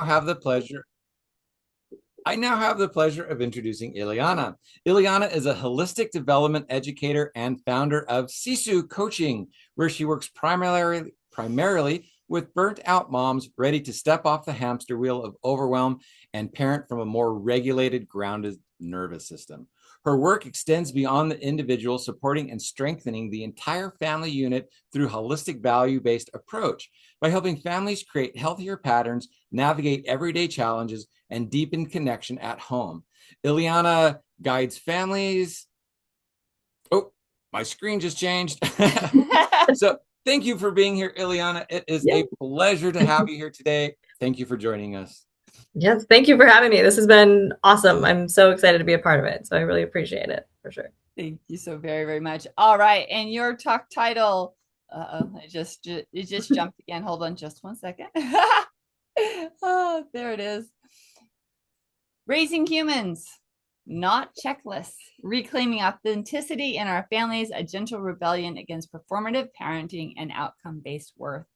have the pleasure. I now have the pleasure of introducing Ileana. Ileana is a holistic development educator and founder of Sisu Coaching, where she works primarily with burnt out moms ready to step off the hamster wheel of overwhelm and parent from a more regulated, grounded nervous system. Her work extends beyond the individual, supporting and strengthening the entire family unit through holistic value-based approach by helping families create healthier patterns, navigate everyday challenges, and deepen connection at home. Ileana guides families. Oh, my screen just changed. So thank you for being here, Ileana. It is Yeah. a pleasure to have you here today. Thank you for joining us. Yes. Thank you for having me. This has been awesome. I'm so excited to be a part of it. So I really appreciate it for sure. Thank you so very, very much. All right. And your talk title, it just jumped again. Hold on just one second. Oh, there it is. Raising humans, not checklists. Reclaiming authenticity in our families, a gentle rebellion against performative parenting and outcome-based worth.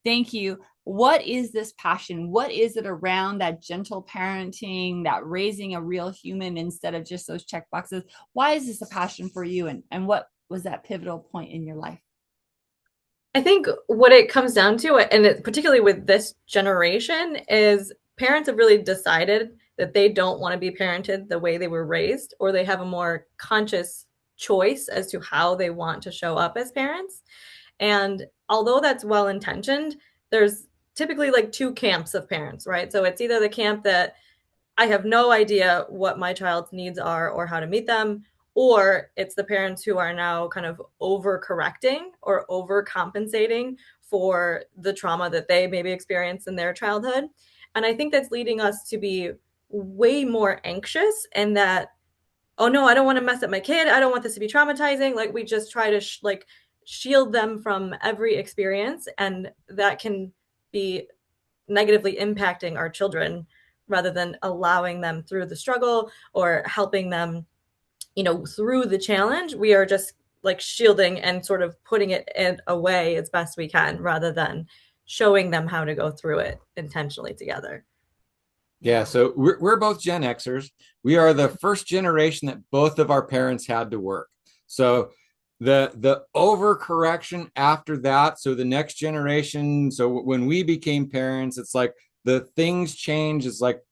Thank you. What is this passion? What is it around that gentle parenting, that raising a real human instead of just those check boxes? Why is this a passion for you? And what was that pivotal point in your life? I think what it comes down to, and particularly with this generation, is parents have really decided that they don't want to be parented the way they were raised, or they have a more conscious choice as to how they want to show up as parents. And although that's well intentioned, there's typically like two camps of parents, right? So it's either the camp that I have no idea what my child's needs are or how to meet them, or it's the parents who are now kind of overcorrecting or overcompensating for the trauma that they maybe experienced in their childhood. And I think that's leading us to be way more anxious, and that, oh no, I don't want to mess up my kid. I don't want this to be traumatizing. Like we just try to like shield them from every experience, and that can be negatively impacting our children rather than allowing them through the struggle or helping them, through the challenge. We are just like shielding and sort of putting it away as best we can rather than showing them how to go through it intentionally together. Yeah, so we're both Gen Xers. We are the first generation that both of our parents had to work. So the overcorrection after that, so the next generation, so when we became parents, it's like the things change. It's like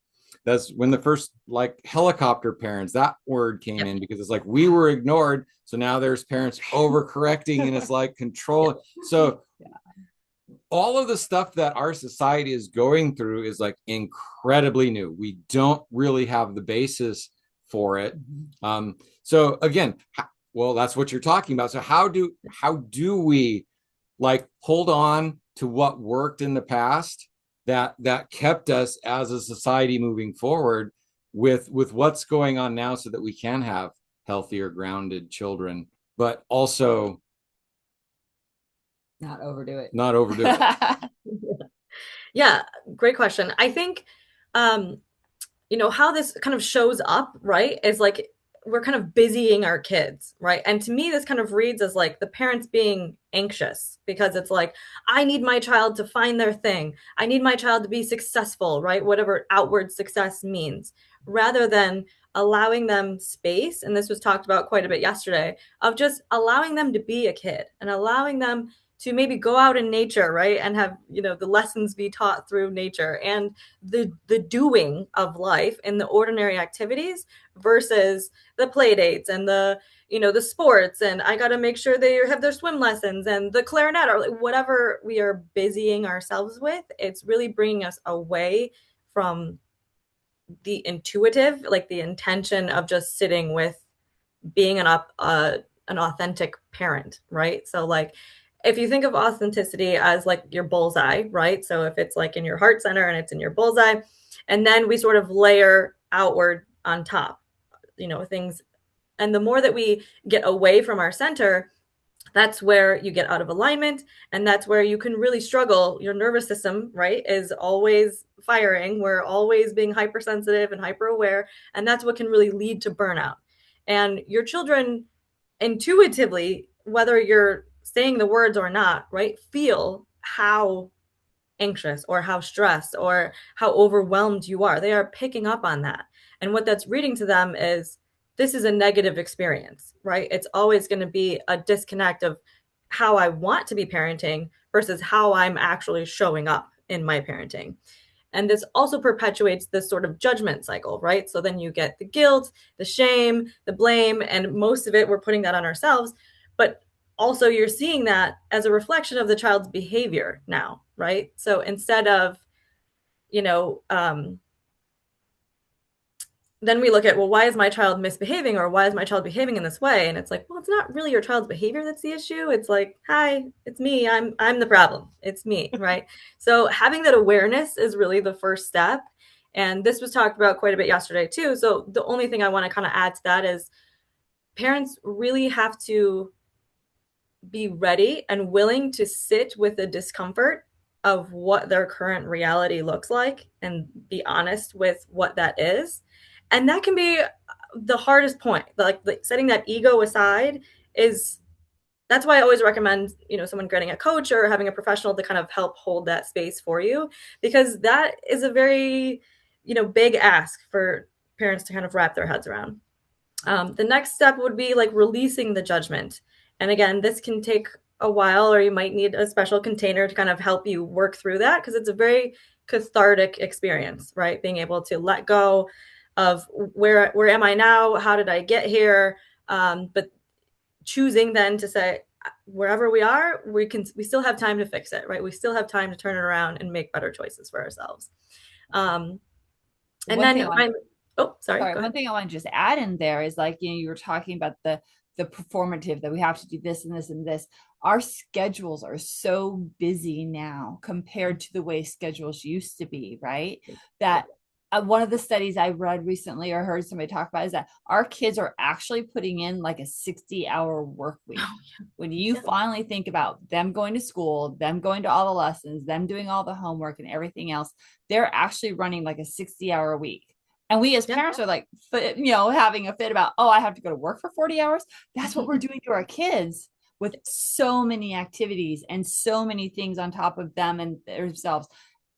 that's when the first like helicopter parents, that word came Yep. in because it's like we were ignored. So now there's parents overcorrecting and it's like Yep. control. So all of the stuff that our society is going through is like incredibly new. We don't really have the basis for it. So again, well, that's what you're talking about. So how do we like hold on to what worked in the past that kept us as a society moving forward with what's going on now so that we can have healthier, grounded children, but also Not overdo it. not overdo it. Yeah, great question. I think how this kind of shows up, right, is like we're kind of busying our kids, right? And to me, this kind of reads as like the parents being anxious because it's like, I need my child to find their thing. I need my child to be successful, right? Whatever outward success means, rather than allowing them space. And this was talked about quite a bit yesterday, of just allowing them to be a kid and allowing them to maybe go out in nature, right? And have, the lessons be taught through nature and the doing of life and the ordinary activities versus the play dates and the sports, and I got to make sure they have their swim lessons and the clarinet, or like whatever we are busying ourselves with. It's really bringing us away from the intuitive, like the intention of just sitting with being an authentic parent, right? So like if you think of authenticity as like your bullseye, right? So if it's like in your heart center and it's in your bullseye, and then we sort of layer outward on top, things. And the more that we get away from our center, that's where you get out of alignment, and that's where you can really struggle. Your nervous system, right, is always firing. We're always being hypersensitive and hyper aware, and that's what can really lead to burnout. And your children intuitively, whether you're saying the words or not, right, feel how anxious or how stressed or how overwhelmed you are. They are picking up on that. And what that's reading to them is this is a negative experience, right? It's always going to be a disconnect of how I want to be parenting versus how I'm actually showing up in my parenting. And this also perpetuates this sort of judgment cycle, right? So then you get the guilt, the shame, the blame, and most of it, we're putting that on ourselves. But also, you're seeing that as a reflection of the child's behavior now, right? So instead of, you know, then we look at, well, why is my child misbehaving or why is my child behaving in this way? And it's like, well, it's not really your child's behavior that's the issue. It's like, hi, it's me. I'm the problem. It's me, right? So having that awareness is really the first step. And this was talked about quite a bit yesterday too. So the only thing I want to kind of add to that is parents really have to be ready and willing to sit with the discomfort of what their current reality looks like and be honest with what that is. And that can be the hardest point. Like setting that ego aside is that's why I always recommend, someone getting a coach or having a professional to kind of help hold that space for you, because that is a very, big ask for parents to kind of wrap their heads around. The next step would be like releasing the judgment. And again, this can take a while, or you might need a special container to kind of help you work through that, because it's a very cathartic experience, right? Being able to let go of where am I now? How did I get here? But choosing then to say, wherever we are, we still have time to fix it, right? We still have time to turn it around and make better choices for ourselves. And then oh, sorry. One thing I want to just add in there is like, you were talking about the performative, that we have to do this and this and this. Our schedules are so busy now compared to the way schedules used to be, right? That one of the studies I read recently or heard somebody talk about is that our kids are actually putting in like a 60-hour work week. When you finally think about them going to school, them going to all the lessons, them doing all the homework and everything else, they're actually running like a 60-hour week. And we as parents are like, having a fit about, oh, I have to go to work for 40 hours. That's what we're doing to our kids, with so many activities and so many things on top of them and themselves.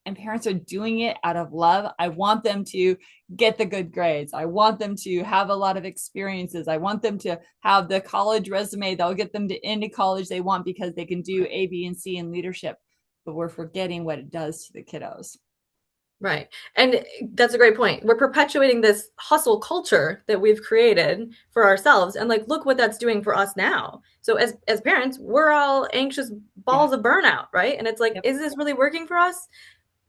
And parents are doing it out of love. I want them to get the good grades. I want them to have a lot of experiences. I want them to have the college resume that'll get them into college they want, because they can do A, B, and C in leadership. But we're forgetting what it does to the kiddos. Right. And that's a great point. We're perpetuating this hustle culture that we've created for ourselves. And like, look what that's doing for us now. So as parents, we're all anxious balls of burnout, right? And it's like, is this really working for us?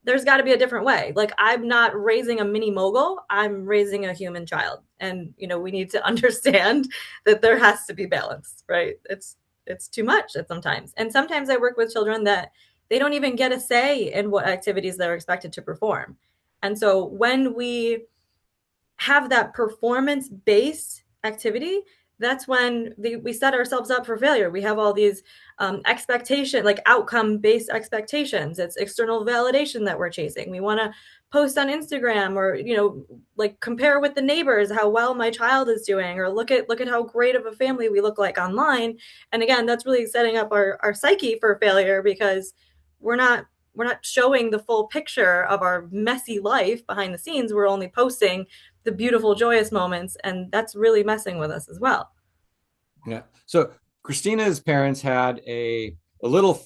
There's got to be a different way. Like, I'm not raising a mini mogul. I'm raising a human child. And, we need to understand that there has to be balance, right? It's too much at sometimes. And sometimes I work with children that they don't even get a say in what activities they're expected to perform. And so when we have that performance-based activity, that's when we set ourselves up for failure. We have all these expectation, like outcome-based expectations. It's external validation that we're chasing. We want to post on Instagram, or like compare with the neighbors how well my child is doing, or look at how great of a family we look like online. And again, that's really setting up our psyche for failure, because we're not showing the full picture of our messy life behind the scenes. We're only posting the beautiful, joyous moments, and that's really messing with us as well. Yeah. So Christina's parents had a little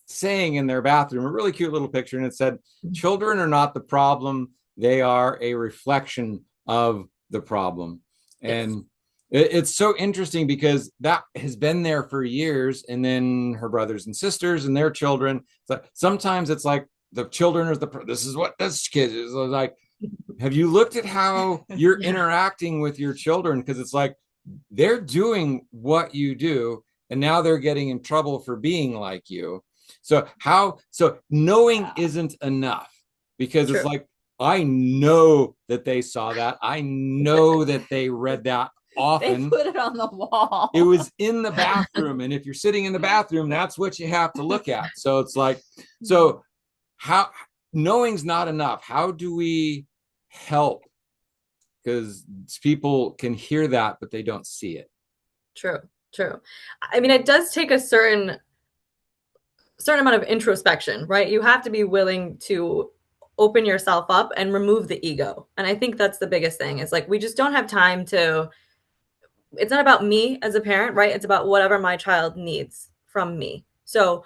saying in their bathroom, a really cute little picture, and it said, "Children are not the problem; they are a reflection of the problem." And it's so interesting, because that has been there for years. And then her brothers and sisters and their children. So sometimes it's like the children are this is what this kid is like. Have you looked at how you're interacting with your children? Because it's like they're doing what you do, and now they're getting in trouble for being like you. So knowing isn't enough, because it's like, I know that they saw that. I know that they read that often. They put it on the wall. It was in the bathroom. And if you're sitting in the bathroom, that's what you have to look at. So it's like, how knowing's not enough. How do we help? Because people can hear that, but they don't see it. True. I mean, it does take a certain certain amount of introspection, right? You have to be willing to open yourself up and remove the ego. And I think that's the biggest thing. Is like we just don't have time to, it's not about me as a parent, right? It's about whatever my child needs from me. So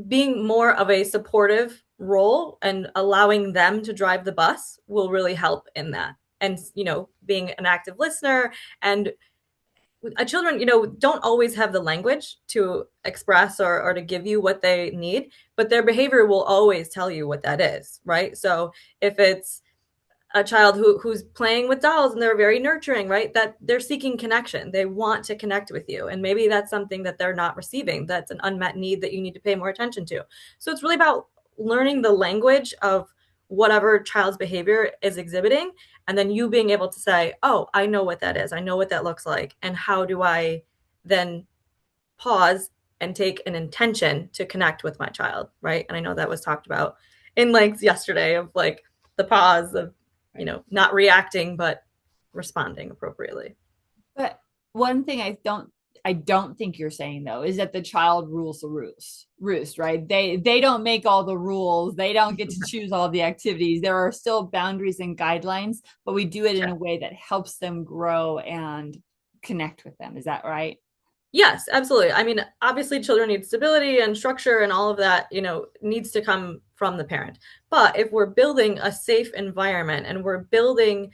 being more of a supportive role and allowing them to drive the bus will really help in that. And, being an active listener, and children, don't always have the language to express or to give you what they need, but their behavior will always tell you what that is, right? So if it's a child who's playing with dolls and they're very nurturing, right? That they're seeking connection. They want to connect with you. And maybe that's something that they're not receiving. That's an unmet need that you need to pay more attention to. So it's really about learning the language of whatever child's behavior is exhibiting. And then you being able to say, oh, I know what that is. I know what that looks like. And how do I then pause and take an intention to connect with my child, right? And I know that was talked about in length yesterday of like the pause of not reacting, but responding appropriately. But one thing I don't think you're saying though is that the child rules the roost, right? They don't make all the rules. They don't get to choose all the activities. There are still boundaries and guidelines, but we do it in a way that helps them grow and connect with them. Is that right? Yes, absolutely. I mean, obviously children need stability and structure and all of that, needs to come from the parent. But if we're building a safe environment and we're building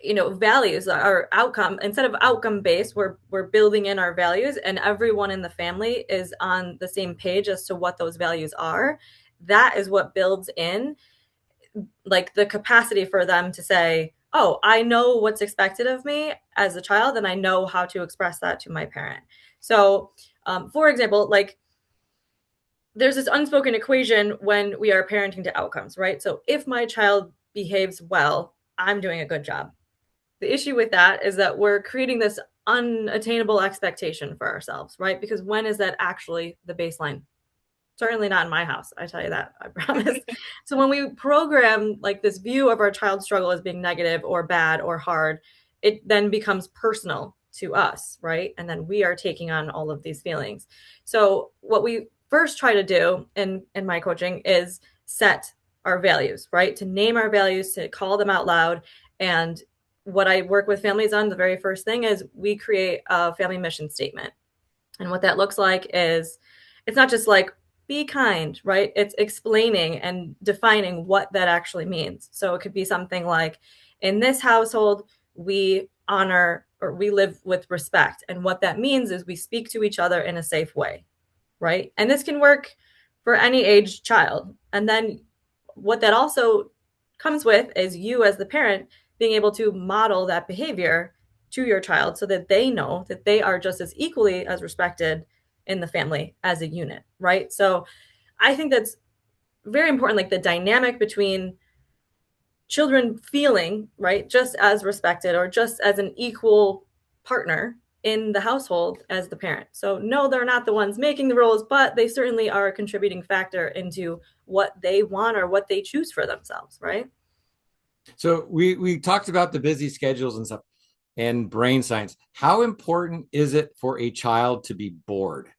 values, our outcome, instead of outcome based, we're building in our values, and everyone in the family is on the same page as to what those values are. That is what builds in like the capacity for them to say, oh, I know what's expected of me as a child, and I know how to express that to my parent. So for example, like there's this unspoken equation when we are parenting to outcomes, right? So if my child behaves well, I'm doing a good job. The issue with that is that we're creating this unattainable expectation for ourselves, right? Because when is that actually the baseline? Certainly not in my house. I tell you that, I promise. So when we program like this view of our child's struggle as being negative or bad or hard, it then becomes personal to us, right? And then we are taking on all of these feelings. So what we first try to do in my coaching is set our values, right? To name our values, to call them out loud. And what I work with families on, the very first thing is we create a family mission statement. And what that looks like is it's not just like be kind, right? It's explaining and defining what that actually means. So it could be something like in this household, we honor or we live with respect. And what that means is we speak to each other in a safe way, right? And this can work for any age child. And then what that also comes with is you as the parent being able to model that behavior to your child so that they know that they are just as equally as respected in the family as a unit, right? So I think that's very important, like the dynamic between children feeling, right, just as respected or just as an equal partner in the household as the parent. So no, they're not the ones making the rules, but they certainly are a contributing factor into what they want or what they choose for themselves, right? So we talked about the busy schedules and stuff and brain science. How important is it for a child to be bored?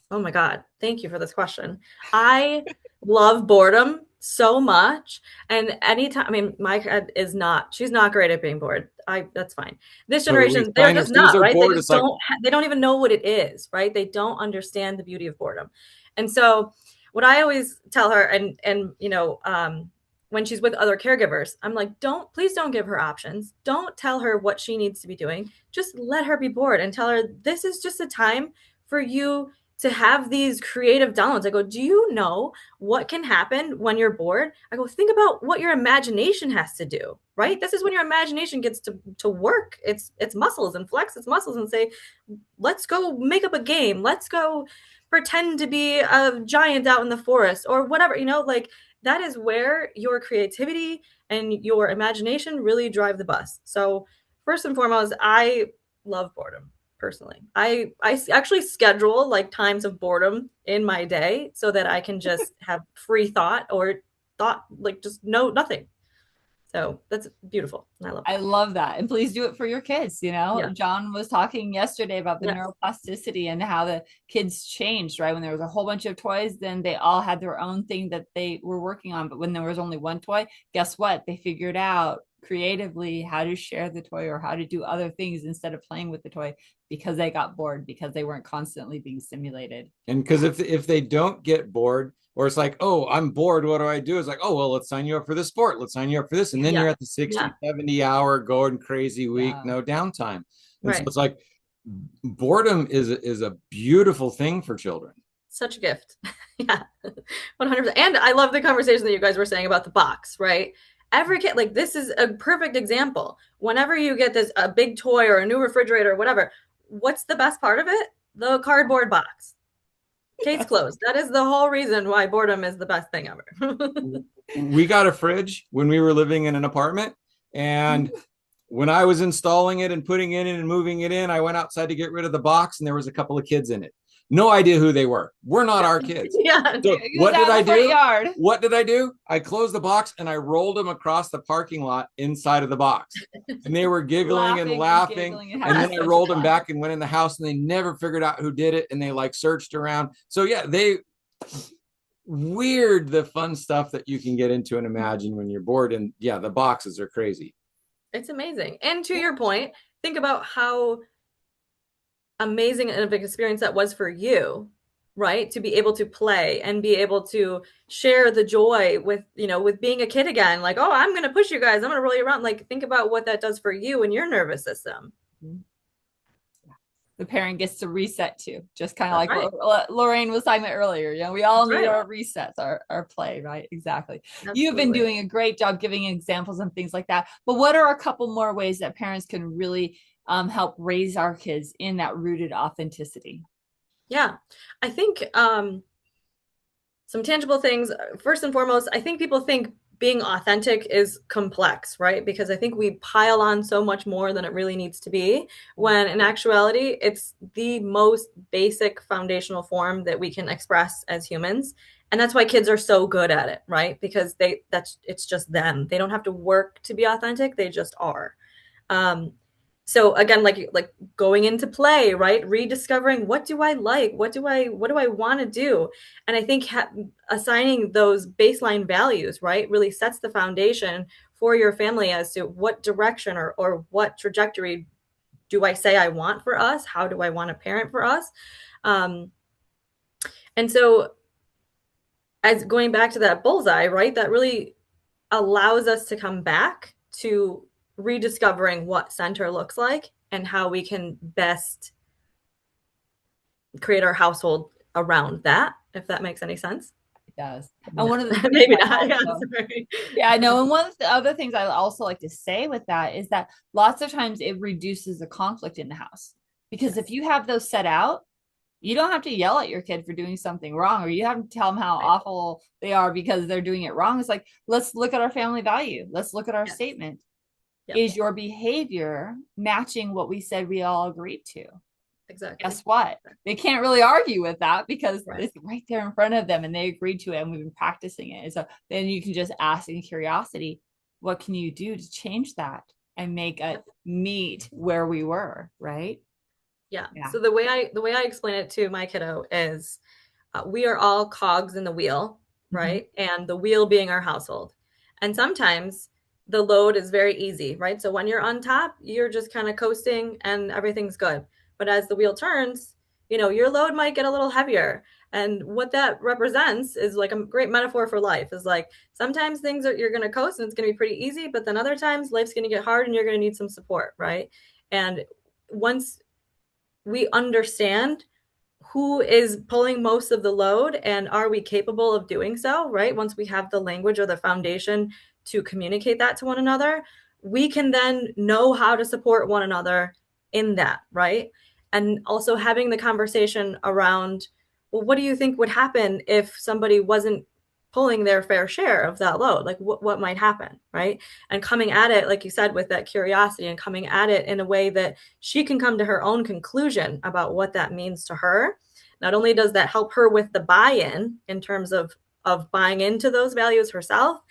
Oh my God. Thank you for this question. I love boredom so much. And anytime, I mean, my kid is not, she's not great at being bored. That's fine. This So we generation, they're find as just soon as not, they're right? They bored, just it's like, don't, they don't even know what it is, right? They don't understand the beauty of boredom. And so what I always tell her when she's with other caregivers, I'm like, please don't give her options. Don't tell her what she needs to be doing. Just let her be bored and tell her this is just a time for you to have these creative downloads. I go, do you know what can happen when you're bored? I go, think about what your imagination has to do, right? This is when your imagination gets to work its muscles and flex its muscles and say, let's go make up a game. Let's go pretend to be a giant out in the forest or whatever, like that is where your creativity and your imagination really drive the bus. So first and foremost, I love boredom personally. I actually schedule like times of boredom in my day so that I can just have free thought or thought like just no nothing. So that's beautiful. I love I that. love that. And please do it for your kids. Yeah. John was talking yesterday about the Yes. neuroplasticity and how the kids changed, right? When there was a whole bunch of toys, then they all had their own thing that they were working on. But when there was only one toy, guess what? They figured out creatively how to share the toy or how to do other things instead of playing with the toy because they got bored, because they weren't constantly being stimulated. And because if they don't get bored, or it's like, oh, I'm bored, what do I do? It's like, oh, well, let's sign you up for this sport. Let's sign you up for this. And then Yeah. you're at the 60, Yeah. 70 hour going crazy week, Yeah. no downtime. And so Right. it's like boredom is a beautiful thing for children. Such a gift. Yeah. 100%. And I love the conversation that you guys were saying about the box, right? Every kid, like this is a perfect example. Whenever you get this a big toy or a new refrigerator or whatever, what's the best part of it? The cardboard box. Case closed. That is the whole reason why boredom is the best thing ever. We got a fridge when we were living in an apartment, and when I was installing it and putting it in and moving it in, I went outside to get rid of the box, and there was a couple of kids in it. No idea who they were. We're not our kids. Yeah. So what did I do? Yard. What did I do? I closed the box and I rolled them across the parking lot inside of the box. And they were giggling and laughing. And then I rolled them back and went in the house, and they never figured out who did it. And they like searched around. So yeah, weird, the fun stuff that you can get into and imagine when you're bored. And yeah, the boxes are crazy. It's amazing. And to your point, think about how amazing of an experience that was for you, right? To be able to play and be able to share the joy with, with being a kid again. Like, oh, I'm going to push you guys. I'm going to roll you around. Like, think about what that does for you and your nervous system. The parent gets to reset too, just kind of like right. what Lorraine was talking about earlier. We all That's need right. our resets, our play, right? Exactly. Absolutely. You've been doing a great job giving examples and things like that. But what are a couple more ways that parents can really help raise our kids in that rooted authenticity? Yeah, I think some tangible things. First and foremost, I think people think being authentic is complex, right? Because I think we pile on so much more than it really needs to be, when in actuality, it's the most basic foundational form that we can express as humans. And that's why kids are so good at it, right? Because it's just them. They don't have to work to be authentic. They just are. So again, like going into play, right? Rediscovering, what do I like? What do I want to do? And I think assigning those baseline values, right, really sets the foundation for your family as to what direction or what trajectory do I say I want for us? How do I want to parent for us? And so as going back to that bullseye, right, that really allows us to come back to rediscovering what center looks like and how we can best create our household around that, if that makes any sense. It does. Yeah. And one of the maybe not. Yeah, I know. And one of the other things I also like to say with that is that lots of times it reduces the conflict in the house, because if you have those set out, you don't have to yell at your kid for doing something wrong, or you have to tell them how awful they are because they're doing it wrong. It's like, let's look at our family value. Let's look at our statement. Yep. Is your behavior matching what we said we all agreed to? Exactly. Guess what? They can't really argue with that because it's right there in front of them and they agreed to it and we've been practicing it. And so then you can just ask in curiosity, what can you do to change that and make it meet where we were, right? Yeah. So the way I explain it to my kiddo is we are all cogs in the wheel, right? Mm-hmm. And the wheel being our household. And sometimes the load is very easy, right? So when you're on top, you're just kind of coasting and everything's good. But as the wheel turns, your load might get a little heavier. And what that represents is like a great metaphor for life, is like sometimes you're going to coast and it's going to be pretty easy, but then other times life's going to get hard and you're going to need some support, right? And once we understand who is pulling most of the load and are we capable of doing so, right? Once we have the language or the foundation to communicate that to one another, we can then know how to support one another in that, right? And also having the conversation around, well, what do you think would happen if somebody wasn't pulling their fair share of that load? Like what might happen, right? And coming at it, like you said, with that curiosity and coming at it in a way that she can come to her own conclusion about what that means to her. Not only does that help her with the buy-in in terms of buying into those values herself,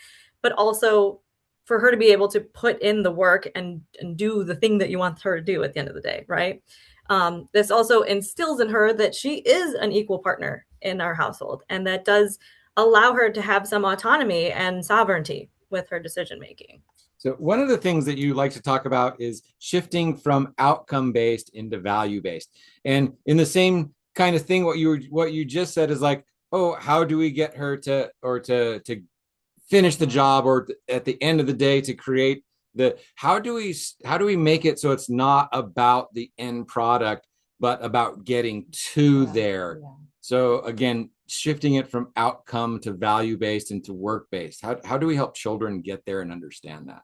but also for her to be able to put in the work and do the thing that you want her to do at the end of the day, right? This also instills in her that she is an equal partner in our household, and that does allow her to have some autonomy and sovereignty with her decision making. So one of the things that you like to talk about is shifting from outcome-based into value-based. And in the same kind of thing, what you just said is like, oh, how do we get her to finish the job, or at the end of the day to create how do we make it so it's not about the end product, but about getting to there? Yeah. So again, shifting it from outcome to value-based into work-based. How do we help children get there and understand that?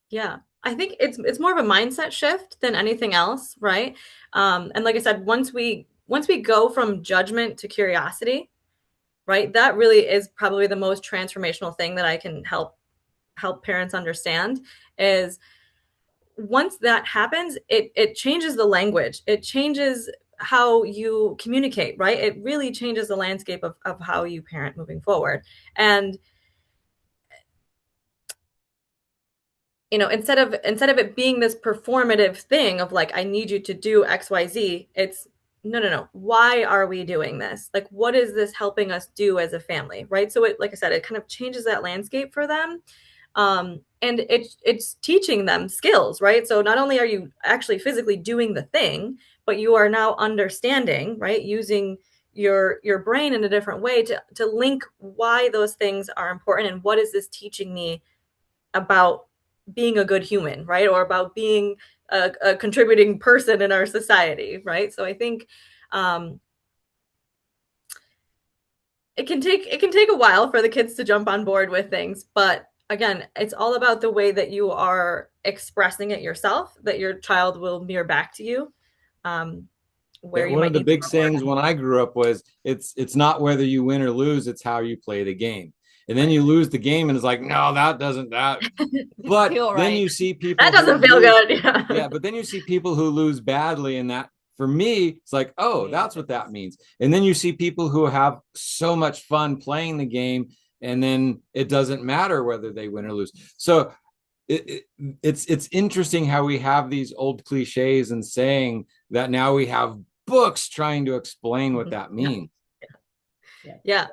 Yeah, I think it's more of a mindset shift than anything else, right? And like I said, once we go from judgment to curiosity, right, that really is probably the most transformational thing that I can help parents understand. Is once that happens, it changes the language, it changes how you communicate, right? It really changes the landscape of how you parent moving forward. And you know, instead of it being this performative thing of like, I need you to do XYZ, it's no. Why are we doing this? Like, what is this helping us do as a family, right? So it, like I said, it kind of changes that landscape for them. And it's teaching them skills, right? So not only are you actually physically doing the thing, but you are now understanding, right? Using your brain in a different way to link why those things are important and what is this teaching me about being a good human, right? Or about being a contributing person in our society, right? So I think it can take a while for the kids to jump on board with things, but again, it's all about the way that you are expressing it yourself, that your child will mirror back to you. Where one of the big sayings when I grew up was, it's not whether you win or lose, it's how you play the game. And then you lose the game and it's like, no, that doesn't, that. But then you see people that doesn't feel good. Yeah, but then you see people who lose badly, and that for me, it's like, oh, that's what that means. And then you see people who have so much fun playing the game, and then it doesn't matter whether they win or lose. So it's interesting how we have these old cliches and saying that now we have books trying to explain what that means. Yeah.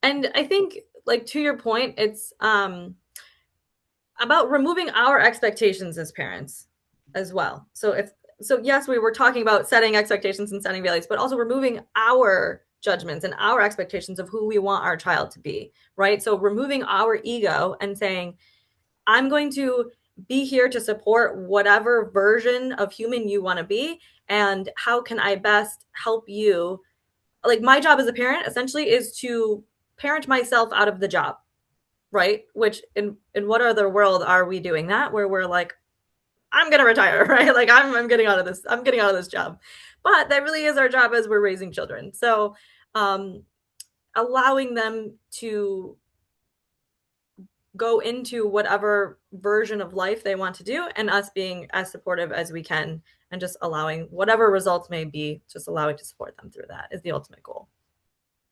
And I think, like, to your point, it's about removing our expectations as parents as well. So yes, we were talking about setting expectations and setting values, but also removing our judgments and our expectations of who we want our child to be, right? So removing our ego and saying, I'm going to be here to support whatever version of human you want to be, and how can I best help you? Like, my job as a parent essentially is to parent myself out of the job, right? Which in what other world are we doing that, where we're like, I'm gonna retire, right? Like, I'm getting out of this job. But that really is our job as we're raising children. So allowing them to go into whatever version of life they want to do, and us being as supportive as we can, and just allowing whatever results may be, just allowing to support them through that is the ultimate goal.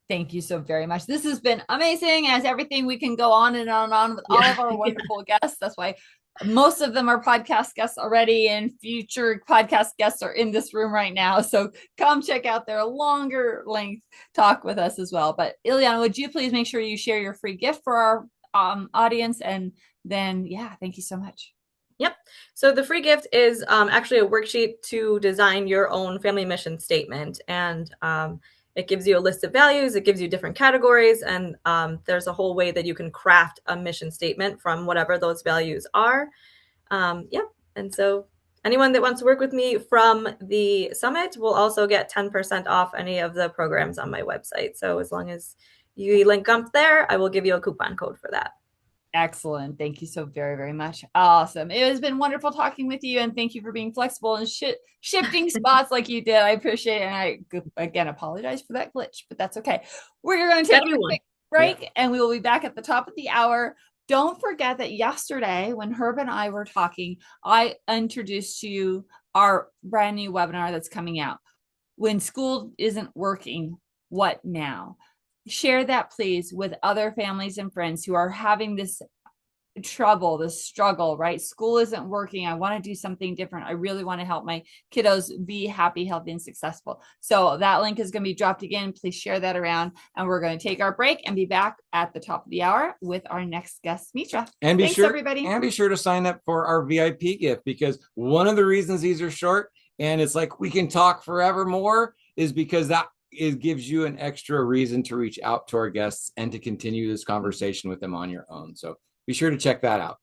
Thank you so very much. This has been amazing. As everything, we can go on and on and on with all of our wonderful guests. That's why most of them are podcast guests already, and future podcast guests are in this room right now. So come check out their longer length talk with us as well. But Ileana, would you please make sure you share your free gift for our audience? And then, thank you so much. Yep. So the free gift is actually a worksheet to design your own family mission statement. And it gives you a list of values. It gives you different categories. And there's a whole way that you can craft a mission statement from whatever those values are. And so anyone that wants to work with me from the summit will also get 10% off any of the programs on my website. So as long as you link up there, I will give you a coupon code for that. Excellent. Thank you so very, very much. Awesome. It has been wonderful talking with you, and thank you for being flexible and shifting spots like you did. I appreciate it. And I, again, apologize for that glitch, but that's okay. We're going to take a quick break, and we will be back at the top of the hour. Don't forget that yesterday, when Herb and I were talking, I introduced to you our brand new webinar that's coming out. When school isn't working, what now? Share that, please, with other families and friends who are having this trouble, the struggle, right? School isn't working. I want to do something different. I really want to help my kiddos be happy, healthy, and successful. So that link is going to be dropped again. Please share that around. And we're going to take our break and be back at the top of the hour with our next guest, Mitra. And Thanks, everybody. And be sure to sign up for our VIP gift, because one of the reasons these are short and it's like we can talk forever more is because it gives you an extra reason to reach out to our guests and to continue this conversation with them on your own. So be sure to check that out.